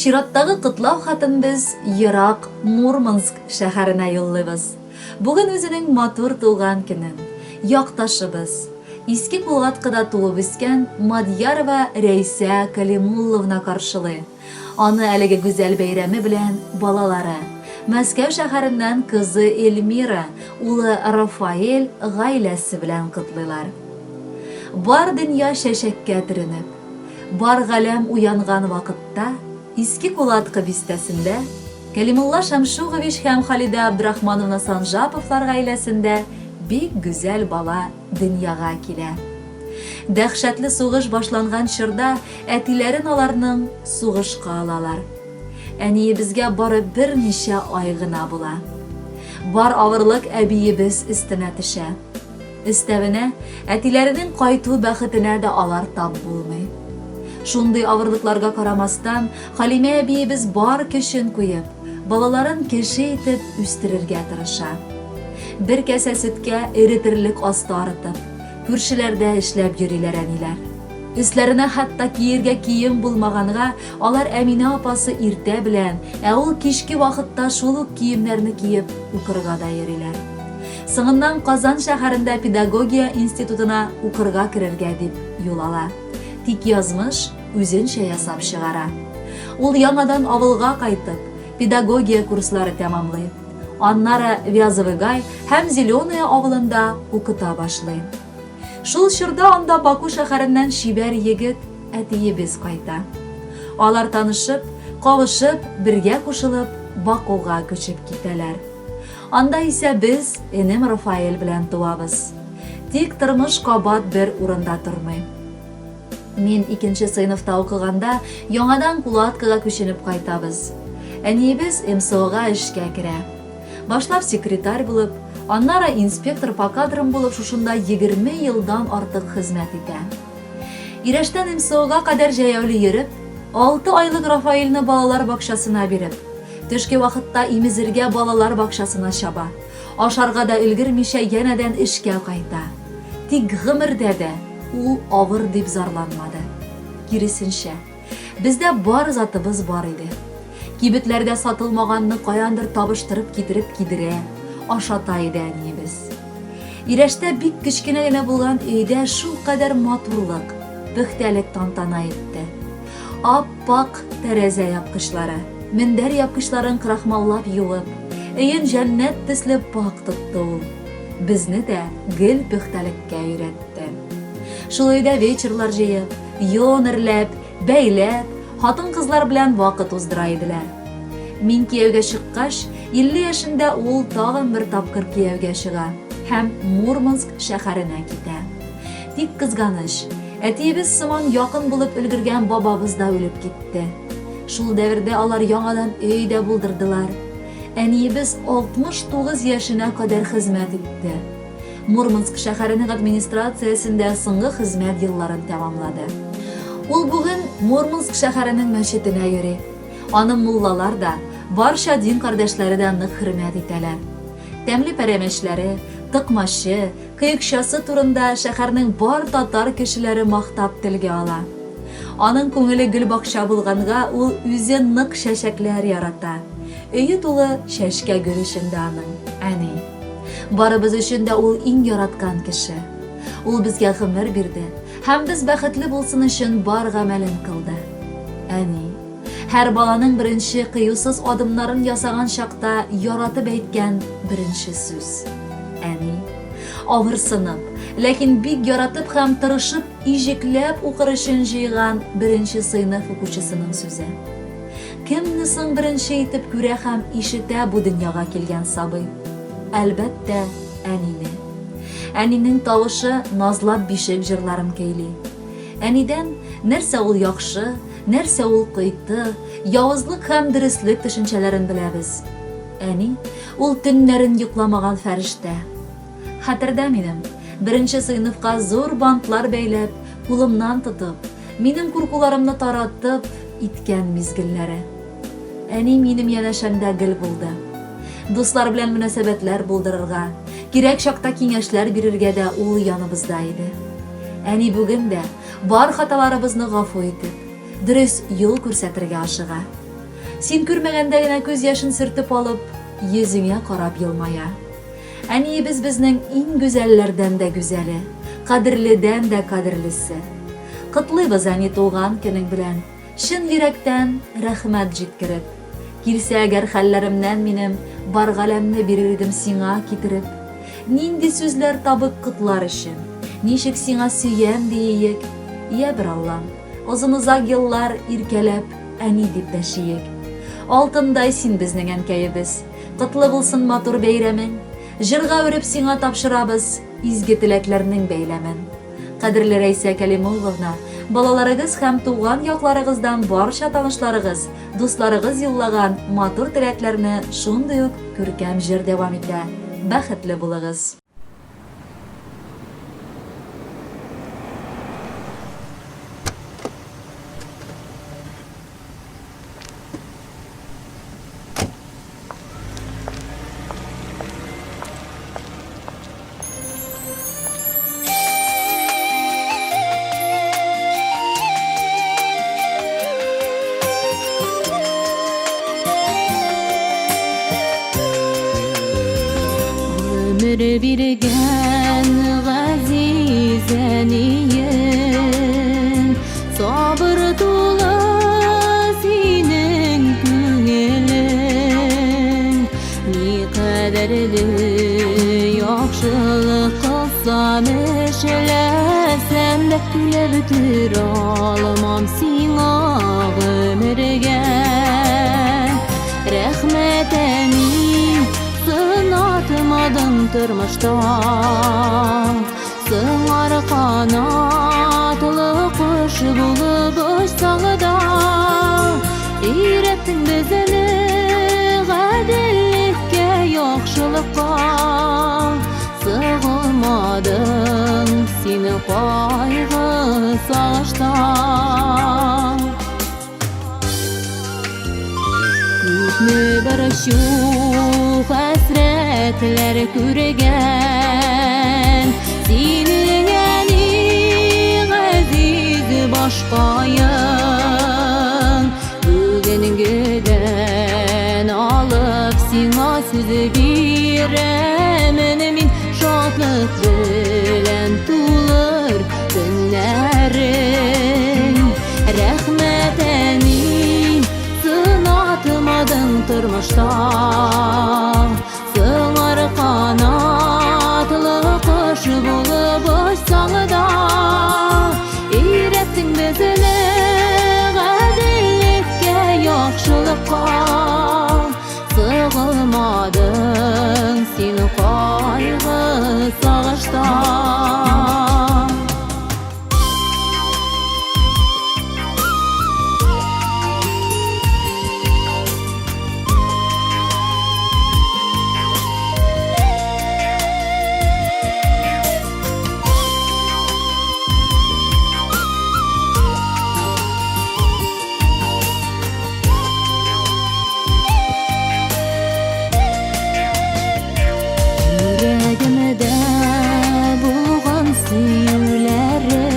Чираттагы кытлау хатын без Ерак Мурманск шәһәренә юллыйбыз. Бүген үзенең матур туган көнен якташыбыз, Иске Кулгаткыда туып үскән Мадьярова Рәйсә Калимулловна каршылый. Аны әлеге гүзәл бәйрәме белән балалары, Мәскәү шәһәреннән кызы Эльмира, улы Рафаэль гаиләсе белән котлыйлар. Бар дөнья шәшәккә төренеп, бар галәм уянган вакытта Иске Кулатка бистәсендә Калимулла Шамшугович һәм Халида Абдрахмановна Санжаповлар гаиләсендә бик гүзәл бала дөньяга килә. Дәһшәтле сугыш башланган чорда әтиләрен аларның сугышка алалар. Әниебезгә бары берничә ай гына була. Бар авырлык әбиебез өстенә төшә. Өстәвенә әтиләренең кайту бәхетенә дә алар тап булмый. Шундый авырлыкларга карамастан, Халимә әбиебез бар көчен куеп, балаларын кеше итеп үстерергә тырыша. Бер кәсә сөткә эретерлек асты арытып, күршеләрдә эшләп йөриләр әниләр. Өсләренә хәтта киергә кием булмаганга, алар Әминә апасы иртә белән, ул кичке вакытта шул ук киемнәрне киеп укырга да йөриләр. Соңыннан Казан шәһәрендә педагогия институтына укырга керергә дип юл ала. Тик язмыш үзенчә ясап чыгара. Ул яңадан авылга кайтып, педагогия курслары тәмамлый. Аннары Вязовый Гай һәм Зеленая авылында укыта башлый. Шул чорда анда Баку шәһәреннән шибәр егет әтиебез кайта. Алар танышып, кавышып, бергә кушылып, Бакуга күчеп китәләр. Анда исә без энем Рафаэль белән туабыз. Тик тормыш кабат бер урында тормый. Мин 2нче сыйныфта укыганда яңадан Кулаткага күченеп кайтабыз. Әниебез МСОга эшкә керә. Башлап секретарь булып, аннары инспектор по кадрам булып шушында 20 елдан артык хезмәт итә. Ирештән МСОга кадәр җәяүле йөреп, 6 айлык Рафаэльне балалар бакчасына биреп, төшке вакытта имезергә балалар бакчасына чаба. Ашарга да өлгермичә янәдән эшкә кайта. Тик гомердә дә ул авыр дип зарланмады. Киресенчә, бездә бар затыбыз бар иде. Кибетләрдә сатылмаганны каяндыр табыштырып китереп кидерә, ашата иде әниебез. Ирештә бик кечкенә генә булган өйдә шул кадәр матурлык, пөхтәлек тантана итте. Ап-пак тәрәзә япкычлары, мендәр япкычларын крахмаллап юып, өен җәннәт төсле пак тотты ул. Безне дә гел пөхтәлеккә өйрәтте. Шул өйдә вечерлар җыеп, йонерләп, бәйләп, хатын-кызлар белән вакыт уздыра иделәр. Мин кияүгә чыккач, 50 яшендә ул тагын бер тапкыр кияүгә чыга һәм Мурманск шәһәренә китә. Тик кызганыч, әтиебез сыман якын булып өлгергән бабабыз да үлеп китте. Шул дәвердә алар яңадан өйдә булдырдылар. Әниебез 69 яшенә кадәр хезмәт итте. Мурманск шәһәренең администрациясендә соңгы хезмәт елларын тәмамлады. Ул бүген Мурманск шәһәренең мәчетенә йөри. Аның муллалар да, барча дин кардәшләре дә нык хөрмәт итәләр. Тәмле пәрәмәчләре, тыкмашы, кыекчасы турында шәһәрнең бар татар кешеләре мактап телгә ала. Аның күңеле гөл бакча булганга, ул үзе нык чәчәкләр ярата. Өйе тулы чәчкә гөл эчендә аның. Әни, барыбыз өчен дә ул иң яраткан кеше. Ул безгә гомер бирде һәм без бәхетле булсын өчен бар гамәлен кылды. Әни, һәр баланың беренче кыюсыз адымнарын ясаган чакта яратып әйткән беренче сүз. Әни, авырсынып, ләкин бик яратып һәм тырышып иҗекләп укыр өчен җыйган беренче сыйныф укучысының сүзе. Кемне соң беренче итеп күрә һәм ишетә бу дөньяга килгән сабый? Әлбәттә, әнине. Әнинең тавышы назлап бишек җырларын көйли. Әнидән нәрсә ул яхшы, нәрсә ул кыйты, явызлык һәм дөреслек төшенчәләрен беләбез. Әни, ул төннәрен йокламаган фәрештә. Хәтердә минем, беренче сыйныфка зур бантлар бәйләп, кулымнан тотып, минем куркуларымны таратып иткән мизгелләре. Әни минем янәшәмдә гел булды. Дуслар белән мөнәсәбәтләр булдырырга, кирәк чакта киңәшләр бирергә дә ул яныбызда иде. Әни бүген дә бар хаталарыбызны гафу итеп, дөрес юл күрсәтергә ашыга. Син күрмәгәндә генә күз яшын сөртеп алып, йөзеңә карап елмая. Әниебез безнең иң гүзәлләрдән дә гүзәле, кадерледән дә кадерлесе. Котлыйбыз әни туган көнең белән, чын йөрәктән рәхмәт җиткереп. Килсә әгәр хәлләремнән минем бар галәмне бирер идем сиңа китереп. Нинди сүзләр табып котлар өчен, ничек сиңа сөям диек. Я бер Аллам, озын-озак еллар иркәләп әни дип дәшиек. Алтындай син безнең әнкәебез, котлы булсын матур бәйрәмең. Җырга үреп сиңа тапшырабыз изге теләкләрнең бәйләмен. Кадерле Рәйсә Кәлимулловна, балаларыгыз һәм туган якларыгыздан барча танышларыгыз, дусларыгыз юллаган матур теләкләрне шундый ук күркәм җыр дәвам итә. Бәхетле булыгыз. Birgen gaziz eniyen, sabır dolu senin günelin. Ni kaderli yaxşılık kılsam eşelesem de gülebitir almam sina ömürge. Rahmet emin sınatmadın tırmışta, sığar kanatlı kuş bulup uçsağıda. Öğrettin bizini gadillikке, yaxşılıkka, sığılmadın seni kaygı sağışta. Күпме бір шух әсіретлер көрген, сенің әни ғазиз башқайың. Бүгінгіден алып сиңа сөз беремін, мен шатлық белән тулыр günlərin. Рәхмәт әни sınatmadın tırmışta, sığar kanatlı kuş bulup uçsağıda. Öğrettin bizini gadillikке, yaxşılıkka, sığılmadın seni kaygı sağışta. Yüreğimde bulğan suyuların,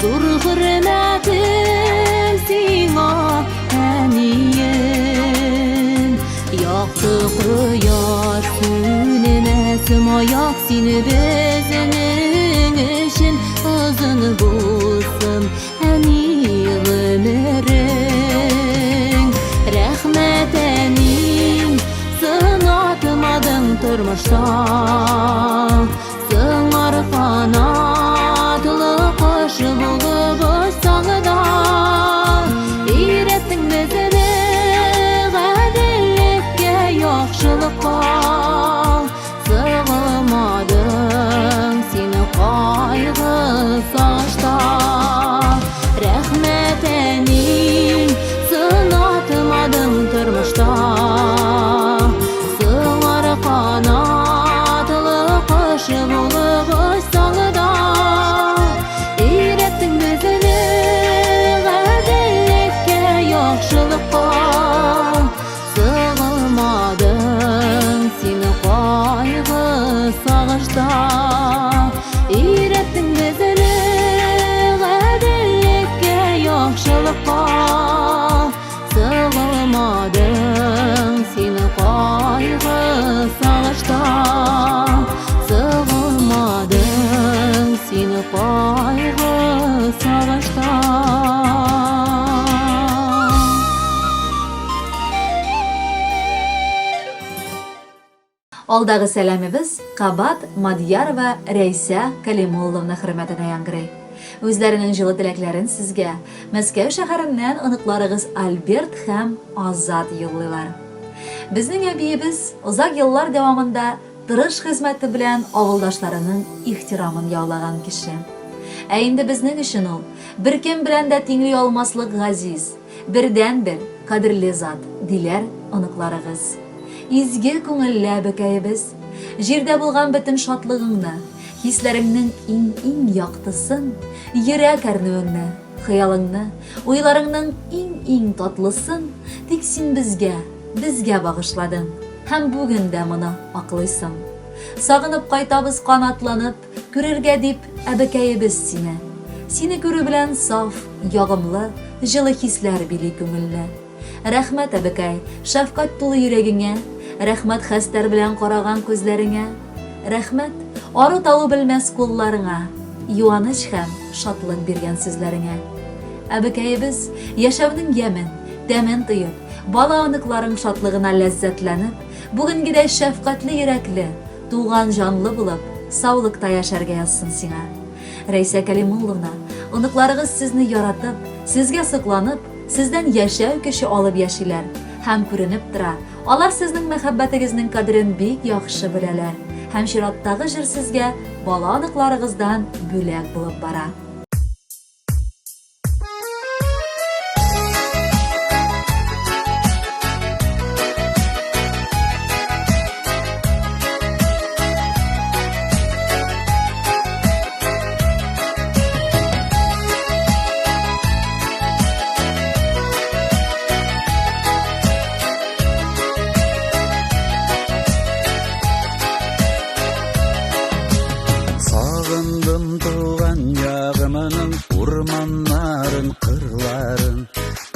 zor hürmetim sina әнием. Yaktı kıyar sünnemezim ayak seni bezinin için, uzun bulsun әни ömürün. Rahmet әним sınatmadın tırmışta, sığar kanatlı kuş bulup uçsağıda. Öğrettin bizini gadillikке, yaxşılıkka, sığılmadın seni kaygı sağışta. Rahmet әним sınatmadın tırmışta, sığar kanatlı kuş bulup uçsağıda. кайгы салышта. Сığılmadım seni кайгы салышта. Алдагы сәламебез Кабат Мадияр ва Рәйсә Калимулловна хөрмәтенә яңгырый. Үзләренең җылы теләкләрен сезгә Мәскәү шәһәреннән оныкларыгыз Альберт һәм Азат юллыйлар. Безнең әбиебез озак еллар дәвамында тырыш хезмәте белән авылдашларының ихтирамын яулаган кеше. Ә инде безнең өчен ул беркем белән дә тиңли алмаслык газиз, бердән-бер кадерле зат, диләр оныкларыгыз. Изге күңелле әбекәебез, җирдә булган бөтен шатлыгыңны, хисләреңнең иң яктысын, йөрәк әрнүеңне, хыялыңны, уйларыңның иң татлысын тик син безгә багышладың. Һәм бүген дә моны аклыйсың. Сагынып кайтабыз канатланып, күрергә дип әбекәебез сине. Сине күрү белән саф, ягымлы, җылы хисләр били күңелне. Рәхмәт әбекәй, шәфкать тулы йөрәгеңә, рәхмәт хәстәр белән караган күзләреңә, рәхмәт ару-талу белмәс кулларыңа, юаныч һәм шатлык биргән сүзләреңә. Әбекәебез яшәүнең ямен, тәмен тоеп, бала оныкларың шатлыгына ләззәтләнеп, бүгенгедәй шәфкатьле йөрәкле, туган җанлы булып, саулыкта яшәргә язсын сиңа. Рәйсә Калимулловна, оныкларыгыз сезне яратып, сезгә сокланып, сездән яшәү көче алып яшиләр һәм күренеп тора. Алар сезнең мәхәббәтегезнең кадерен бик яхшы беләләр һәм чираттагы җыр сезгә бала оныкларыгыздан бүләк булып бара. Sağındım tuğan yağımının urmanların, kırların,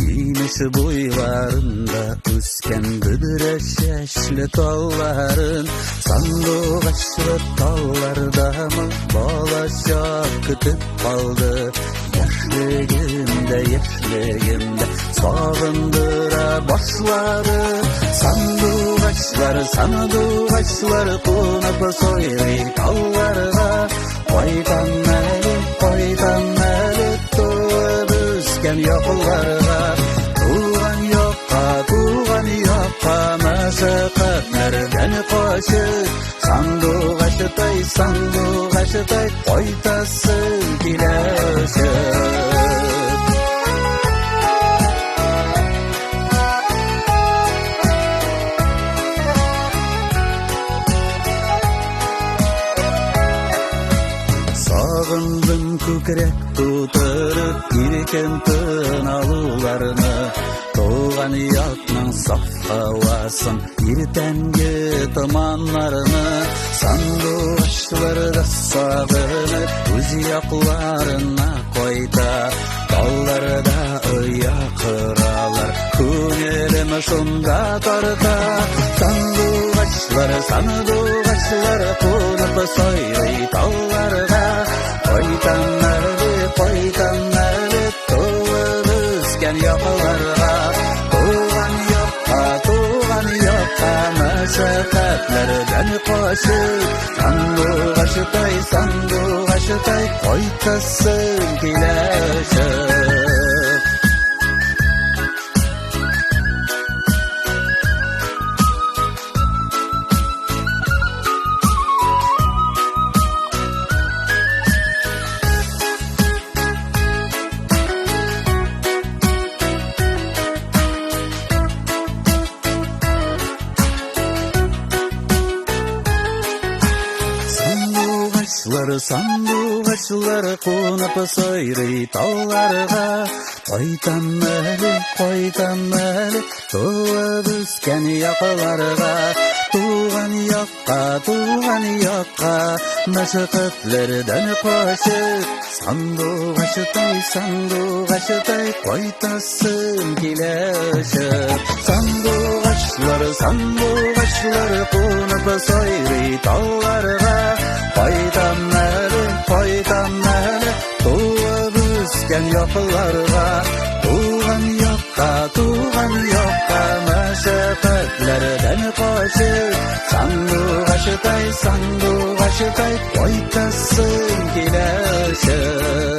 iğnesi boylarında üsken büdüre şeşli talların, sandıgaçlı tallarda mı balaşak kütüp kaldı. Yaşlığımda sağındıra başları, sandıgaçları konup soyri tallarına. Koydan məli tuğub üsken yoqlarına. Tuğan yoqqa məşəqətlərdən qoşub, sandıgaçıtay qoytasın kiləşib. Sağındım kükrek tuturup irken tın alularını, tuğan yakның saf havaсын, irtengi tumanlarını, sandıgaçları da sağınıp öz yaklarına koyda, dallarda öya kıralar, künelimi şunda tarta. Sandıgaçları konup soyri tallarga. Koydan məli tuğub üsken yoqlarga. Tuğan yoqqa məşəqətlərdən qoşub, sandıgaçıtay qoytasın kiləşib. Sandıgaçları konup soyri tallarga. Koydan məli tuğub üsken yoqlarga. Tuğan yoqqa məşəqətlərdən qoşub, sandıgaçıtay qoytasın kiləşib. Sandıgaçları Yog'ochlar qo'nib soyri tog'larga Qaytam mali Tug'ib o'sgan yoqlarga Tuğan yoqqa Mashaqqatlardan qochib Sandu g'ashitay Qaytasin kelashib